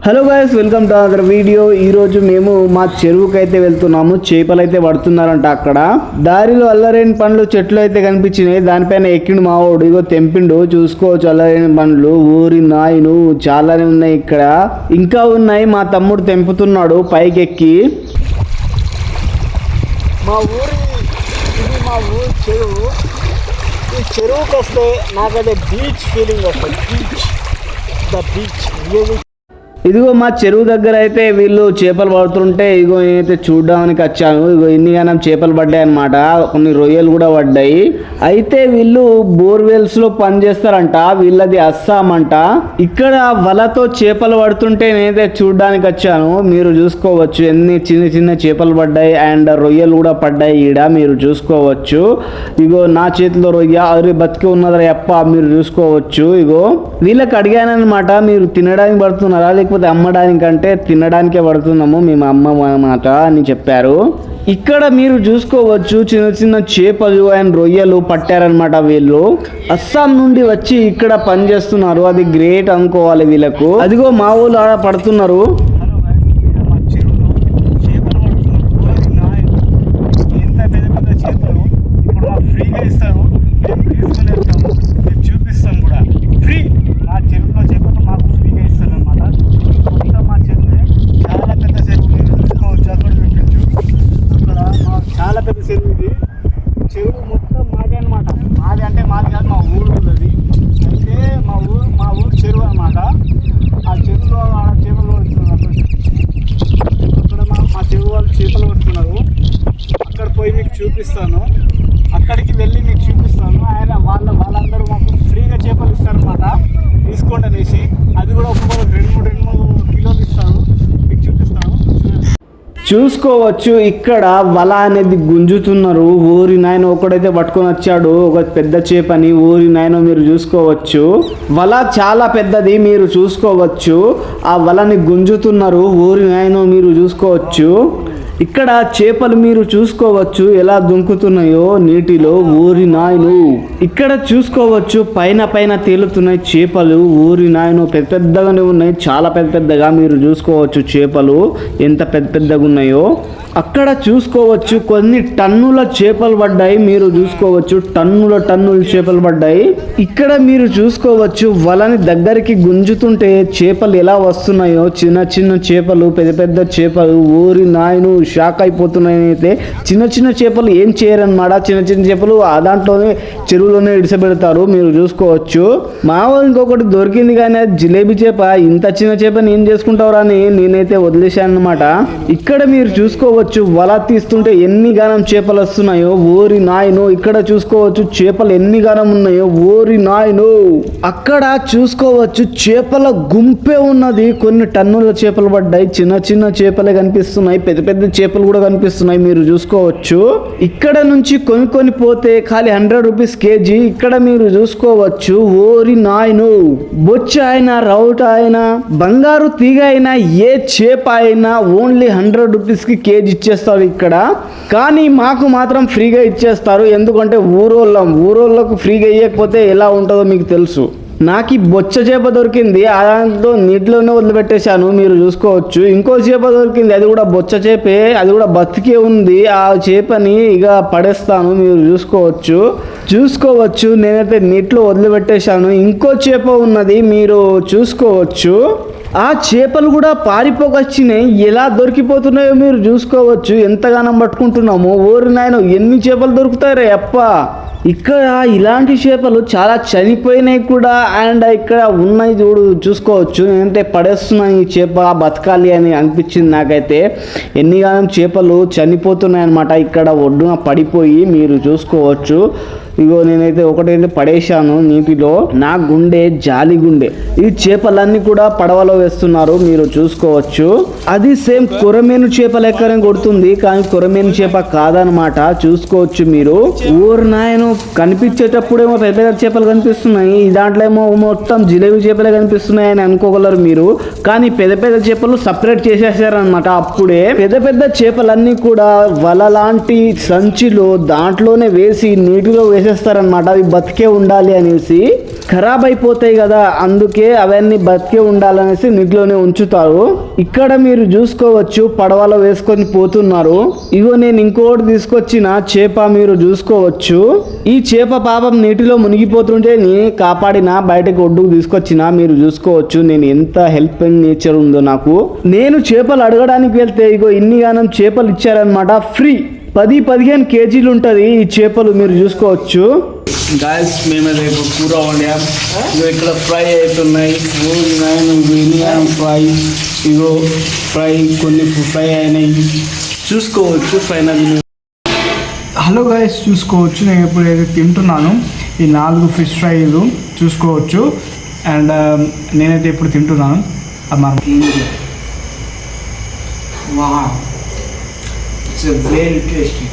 Hello guys, welcome to other video. ఈరోజు మేము మా చెరువుకి అయితే వెళ్తున్నాము. చేపలు అయితే పడుతున్నారంట. అక్కడ దారిలో అల్లరేని పండ్లు చెట్లు అయితే కనిపించినాయి. దానిపైన ఎక్కిండు మావోడు. ఇగో తెంపిండు, చూసుకోవచ్చు. అల్లరేని పండ్లు ఊరి నాయను చాలానే ఉన్నాయి. ఇక్కడ ఇంకా ఉన్నాయి. మా తమ్ముడు తెంపుతున్నాడు పైకి ఎక్కి. మా ఊరి చెరువు. ఈ చెరువుకి వస్తే నాకైతే బీచ్ ఫీలింగ్ వస్తుంది. బీచ్ ఇదిగో మా చెరువు దగ్గర అయితే వీళ్ళు చేపలు పడుతుంటే ఇగో నేనైతే చూడడానికి వచ్చాను. ఇగో ఇన్నిగానం చేపలు పడ్డాయి అన్నమాట. కొన్ని రొయ్యలు కూడా పడ్డాయి. అయితే వీళ్ళు బోర్వెల్స్ లో పని చేస్తారంట. వీళ్ళది అస్సాం అంట. ఇక్కడ వలతో చేపలు పడుతుంటే నేనైతే చూడడానికి వచ్చాను. మీరు చూసుకోవచ్చు ఎన్ని చిన్న చిన్న చేపలు పడ్డాయి అండ్ రొయ్యలు కూడా పడ్డాయి. ఈడ మీరు చూసుకోవచ్చు. ఇగో నా చేతిలో రొయ్య అరే బతికి ఉన్నదా అప్ప, మీరు చూసుకోవచ్చు. ఇగో వీళ్ళకి అడిగాను అనమాట, మీరు తినడానికి పడుతున్నారా లేకపోతే అమ్మడానికంటే తినడానికే పడుతున్నాము మేము అమ్మ అన్నమాట అని చెప్పారు. ఇక్కడ మీరు చూసుకోవచ్చు చిన్న చిన్న చేపలు అండ్ రొయ్యలు పట్టారనమాట. వీళ్ళు అస్సాం నుండి వచ్చి ఇక్కడ పని చేస్తున్నారు. అది గ్రేట్ అనుకోవాలి వీళ్ళకు. అదిగో మా ఊళ్ళు ఆడ పడుతున్నారు. చెరువు మొత్తం మాది అనమాట. మాది అంటే మాది కాదు, మా ఊరు అది. అయితే మా ఊరు చెరువు అనమాట. ఆ చెరువులో చేపలు పడుతున్నారు. అక్కడ మా చెరువు వాళ్ళు చేపలు పడుతున్నారు. అక్కడ పోయి మీకు చూపిస్తాను. అక్కడికి వెళ్ళి మీకు చూపిస్తాను. వాళ్ళందరూ మాకు ఫ్రీగా చేపలు ఇస్తారనమాట. తీసుకోండి అనేసి. అది కూడా ఒక్కొక్కరు 2-3 కిలోలు ఇస్తారు. మీకు చూపిస్తాను. చూసుకోవచ్చు ఇక్కడ వల అనేది గుంజుతున్నారు. ఊరి నాయన ఒకడైతే పట్టుకొని వచ్చాడు ఒక పెద్ద చేపని. ఊరి నాయన మీరు చూసుకోవచ్చు. వల చాలా పెద్దది, మీరు చూసుకోవచ్చు. ఆ వలని గుంజుతున్నారు ఊరి నాయన, మీరు చూసుకోవచ్చు. ఇక్కడ చేపలు మీరు చూసుకోవచ్చు ఎలా దుంకుతున్నాయో నీటిలో. ఊరి నాయను ఇక్కడ చూసుకోవచ్చు. పైన తేలుతున్నాయి చేపలు. ఊరి నాయను పెద్దగానే ఉన్నాయి, చాలా పెద్దగా మీరు చూసుకోవచ్చు. చేపలు ఎంత పెద్దగా ఉన్నాయో. అక్కడ చూసుకోవచ్చు కొన్ని టన్నుల చేపలు పడ్డాయి. మీరు చూసుకోవచ్చు టన్నుల చేపలు పడ్డాయి. ఇక్కడ మీరు చూసుకోవచ్చు వలని దగ్గరికి గుంజుతుంటే చేపలు ఎలా వస్తున్నాయో. చిన్న చేపలు, పెద్ద చేపలు. ఊరి నాయను షాక్ అయిపోతున్నాయి. అయితే చిన్న చేపలు ఏం చేయరన్నమాట. చిన్న చేపలు దాంట్లోనే చెరువులోనే ఇడిసబెడతారు. మీరు చూసుకోవచ్చు. మా వాళ్ళు ఇంకొకటి దొరికింది కానీ జిలేబీ చేప. ఇంత చిన్న చేపని ఏం చేసుకుంటావురా అని నేనైతే వదిలేశాను అనమాట. ఇక్కడ మీరు చూసుకోవచ్చు వల తీస్తుంటే ఎన్ని గానం చేపలు వస్తున్నాయో. ఓరి నాయనో ఇక్కడ చూసుకోవచ్చు చేపలు ఎన్ని గానం ఉన్నాయో. ఓరి నాయనో అక్కడ చూసుకోవచ్చు చేపల గుంపే ఉన్నది. కొన్ని టన్నుల చేపలు పడ్డాయి. చిన్న చేపలే కనిపిస్తున్నాయి, పెద్ద చేపలు కూడా కనిపిస్తున్నాయి. మీరు చూసుకోవచ్చు. ఇక్కడ నుంచి కొన్ని పోతే ఖాళీ 100 రూపీస్ కేజీ. ఇక్కడ మీరు చూసుకోవచ్చు. ఓరి నాయనో బొచ్చ అయినా రౌట అయినా బంగారు తీగ అయినా ఏ చేప అయినా ఓన్లీ 100 రూపీస్కి కేజీ ఇచ్చేస్తారు ఇక్కడ. కానీ మాకు మాత్రం ఫ్రీగా ఇచ్చేస్తారు. ఎందుకంటే ఊరోళ్ళకు ఫ్రీగా ఇవ్వకపోతే ఎలా ఉంటుందో మీకు తెలుసు. నాకు ఈ బొచ్చ చేప దొరికింది. దాంట్లో నీటిలోనే వదిలిపెట్టేశాను. మీరు చూసుకోవచ్చు. ఇంకో చేప దొరికింది, అది కూడా బొచ్చ చేపే. అది కూడా బతికే ఉంది. ఆ చేపని ఇక పడేస్తాను. మీరు చూసుకోవచ్చు. నేనైతే నీటిలో వదిలిపెట్టేశాను. ఇంకో చేప ఉన్నది, మీరు చూసుకోవచ్చు. ఆ చేపలు కూడా పారిపోకొచ్చినాయి. ఎలా దొరికిపోతున్నాయో మీరు చూసుకోవచ్చు. ఎంతగానో పట్టుకుంటున్నాము. ఊరి నాయన ఎన్ని చేపలు దొరుకుతారే అప్ప. ఇక్కడ ఇలాంటి చేపలు చాలా చనిపోయినాయి కూడా అండ్ ఇక్కడ ఉన్నాయి చూసుకోవచ్చు. నేనంటే పడేస్తున్నాను ఈ చేప బతకాలి అని అనిపించింది నాకైతే. ఎన్నిగానం చేపలు చనిపోతున్నాయి అన్నమాట ఇక్కడ ఒడ్డున పడిపోయి. మీరు చూసుకోవచ్చు. ఇగో నేనైతే ఒకటైతే పడేశాను నీటిలో. నా గుండె జాలి గుండె. ఈ చేపలన్నీ కూడా పడవలో వేస్తున్నారు. మీరు చూసుకోవచ్చు. అది సేమ్ కొరమేను చేప లెక్కనే కొడుతుంది, కానీ కొరమేను చేప కాదనమాట. చూసుకోవచ్చు మీరు. ఊరు నాయను కనిపించేటప్పుడేమో పెద్ద చేపలు కనిపిస్తున్నాయి. దాంట్లో ఏమో మొత్తం జిలేబీ చేపలే కనిపిస్తున్నాయి అని అనుకోగలరు మీరు. కానీ పెద్ద చేపలు సపరేట్ చేసేసారనమాట. అప్పుడే పెద్ద చేపలన్నీ కూడా వల లాంటి సంచిలో దాంట్లోనే వేసి నీటిలో వేసే తీసేస్తారనమాట, అవి బతికే ఉండాలి అనేసి. ఖరాబ్ అయిపోతాయి కదా, అందుకే అవన్నీ బతికే ఉండాలనేసి నీటిలోనే ఉంచుతారు. ఇక్కడ మీరు చూసుకోవచ్చు పడవలో వేసుకొని పోతున్నారు. ఇగో నేను ఇంకోటి తీసుకొచ్చిన చేప మీరు చూసుకోవచ్చు. ఈ చేప పాపం నీటిలో మునిగిపోతుంటే కాపాడిన బయటకు ఒడ్డుకు తీసుకొచ్చిన మీరు చూసుకోవచ్చు. నేను ఎంత హెల్పింగ్ నేచర్ ఉందో నాకు. నేను చేపలు అడగడానికి వెళ్తే ఇగో ఇన్ని గానం చేపలు ఇచ్చారనమాట ఫ్రీ. 10-15 కేజీలు ఉంటుంది ఈ చేపలు మీరు చూసుకోవచ్చు. గాయస్ మేమైతే ఇప్పుడు కూర వండాం. ఇగో ఇక్కడ ఫ్రై అవుతున్నాయి. ఫ్రై ఇగో ఫ్రై కొన్ని ఫ్రై అయినాయి చూసుకోవచ్చు. ఫైనల్ హలో గాయస్ చూసుకోవచ్చు. నేను ఇప్పుడు ఏదో తింటున్నాను. ఈ 4 ఫిష్ ఫ్రైలు చూసుకోవచ్చు. అండ్ నేనైతే ఇప్పుడు తింటున్నాను. Wow, it's very tasty.